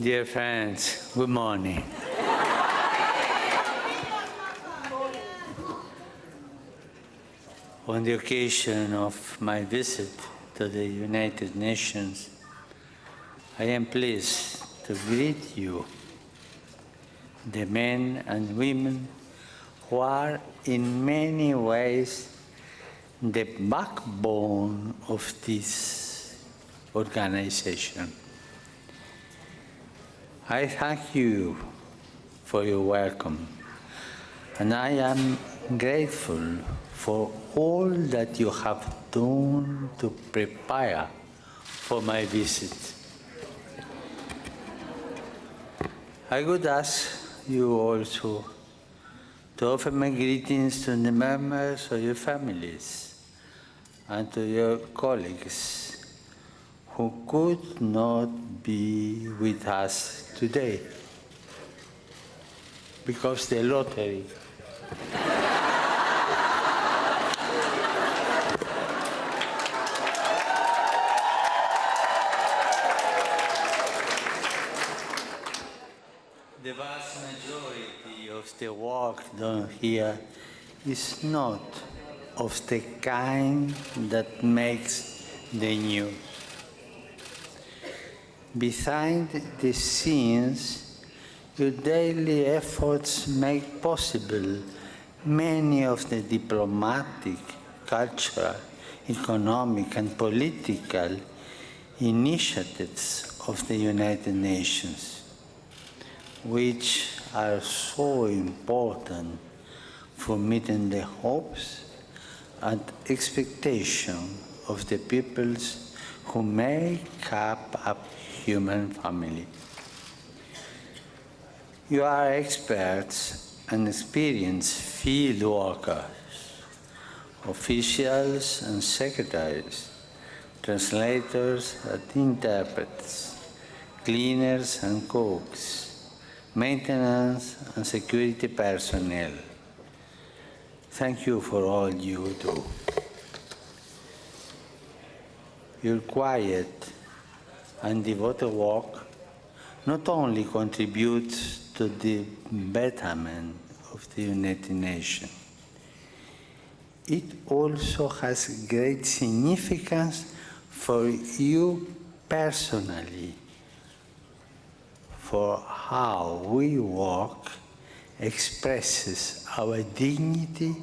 Dear friends, good morning. On the occasion of my visit to the United Nations, I am pleased to greet you, the men and women who are in many ways the backbone of this organization. I thank you for your welcome, and I am grateful for all that you have done to prepare for my visit. I would ask you also to offer my greetings to the members of your families and to your colleagues who could not be with us today because the lottery. The vast majority of the work done here is not of the kind that makes the news. Behind the scenes, your daily efforts make possible many of the diplomatic, cultural, economic, and political initiatives of the United Nations, which are so important for meeting the hopes and expectations of the peoples who make up a human family. You are experts and experienced field workers, officials and secretaries, translators and interpreters, cleaners and cooks, maintenance and security personnel. Thank you for all you do. Your quiet and devoted work not only contributes to the betterment of the United Nations, it also has great significance for you personally, for how we work expresses our dignity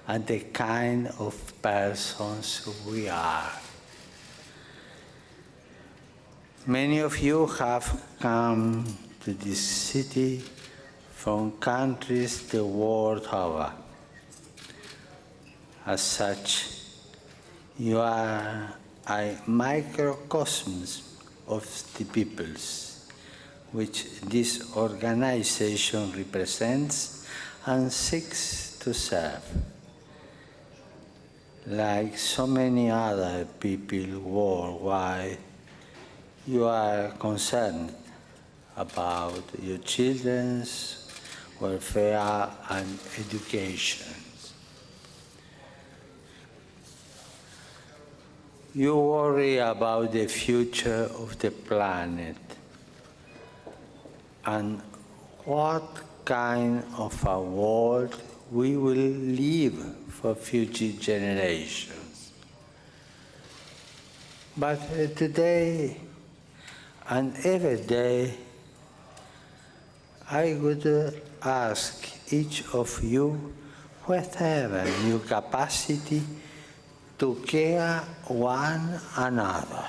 and the kind of persons we are. Many of you have come to this city from countries the world over. As such, you are a microcosm of the peoples which this organization represents and seeks to serve. Like so many other people worldwide, you are concerned about your children's welfare and education. You worry about the future of the planet and what kind of a world we will leave for future generations. But today, and every day, I would ask each of you, whatever your capacity, to care one another.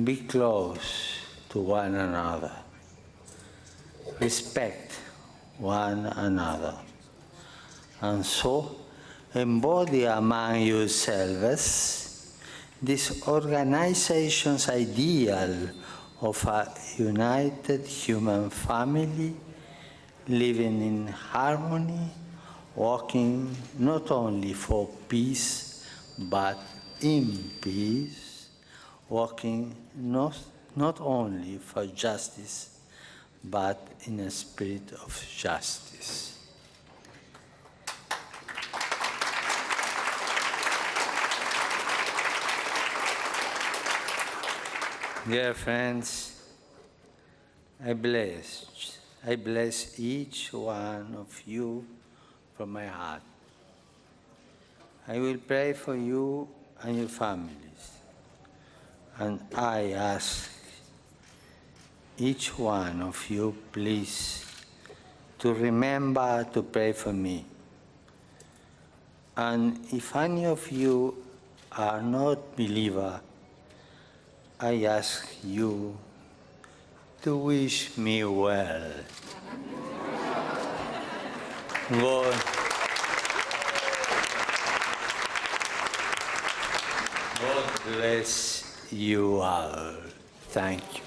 Be close to one another. Respect one another. And so, embody among yourselves this organization's ideal of a united human family, living in harmony, working not only for peace, but in peace, working not only for justice, but in a spirit of justice. Dear friends, I bless each one of you from my heart. I will pray for you and your families, and I ask each one of you, please, to remember to pray for me. And if any of you are not believer, I ask you to wish me well. God bless you all. Thank you.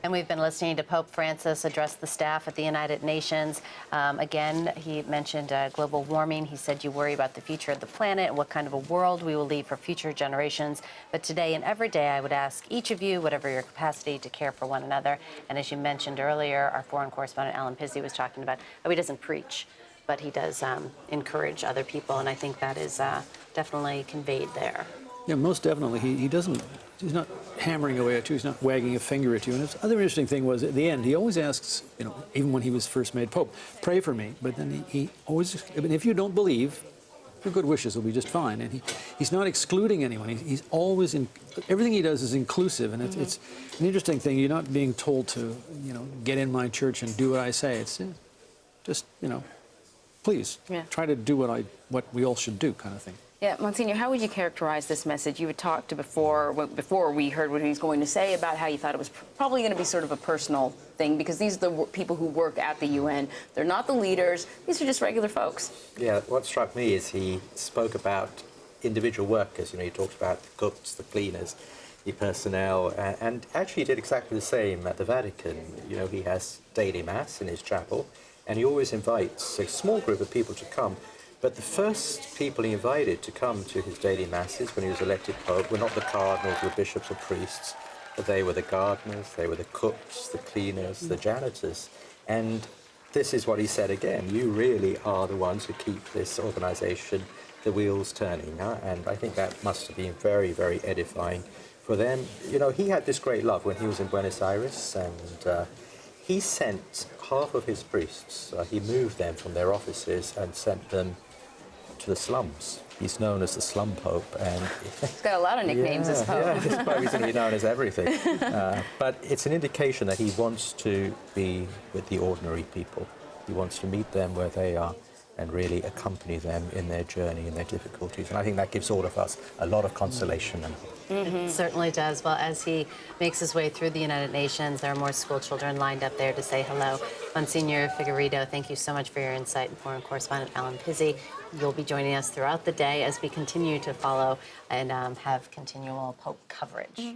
And we've been listening to Pope Francis address the staff at the United Nations. Again, he mentioned global warming. He said you worry about the future of the planet and what kind of a world we will leave for future generations. But today and every day, I would ask each of you, whatever your capacity, to care for one another. And as you mentioned earlier, our foreign correspondent, Allen Pizzey, was talking about how he doesn't preach, but he does encourage other people. And I think that is definitely conveyed there. Yeah, most definitely. He's not hammering away at you. He's not wagging a finger at you. And the other interesting thing was, at the end, he always asks, even when he was first made Pope, pray for me. But then he always, if you don't believe, your good wishes will be just fine. And he's not excluding anyone. He's always, everything he does is inclusive. And it's an interesting thing. You're not being told to, get in my church and do what I say. It's just, please, try to do what we all should do, kind of thing. Yeah, Monsignor, how would you characterize this message? You had talked before we heard what he was going to say about how you thought it was probably going to be sort of a personal thing, because these are the people who work at the UN. They're not the leaders. These are just regular folks. Yeah, what struck me is he spoke about individual workers. He talked about the cooks, the cleaners, the personnel, and actually did exactly the same at the Vatican. He has daily mass in his chapel, and he always invites a small group of people to come. But the first people he invited to come to his daily masses when he was elected Pope were not the cardinals, the bishops or priests, but they were the gardeners, they were the cooks, the cleaners, the janitors. And this is what he said again: you really are the ones who keep this organization, the wheels turning. And I think that must have been very, very edifying for them. He had this great love when he was in Buenos Aires, and he sent half of his priests, he moved them from their offices and sent them to the slums. He's known as the Slum Pope, and he's got a lot of nicknames as Pope. Yeah, this Pope is going to be known as everything. But it's an indication that he wants to be with the ordinary people. He wants to meet them where they are and really accompany them in their journey, in their difficulties. And I think that gives all of us a lot of consolation. It certainly does. Well, as he makes his way through the United Nations, there are more school children lined up there to say hello. Monsignor Figueiredo, thank you so much for your insight. And foreign correspondent Allen Pizzey, you'll be joining us throughout the day as we continue to follow and have continual Pope coverage.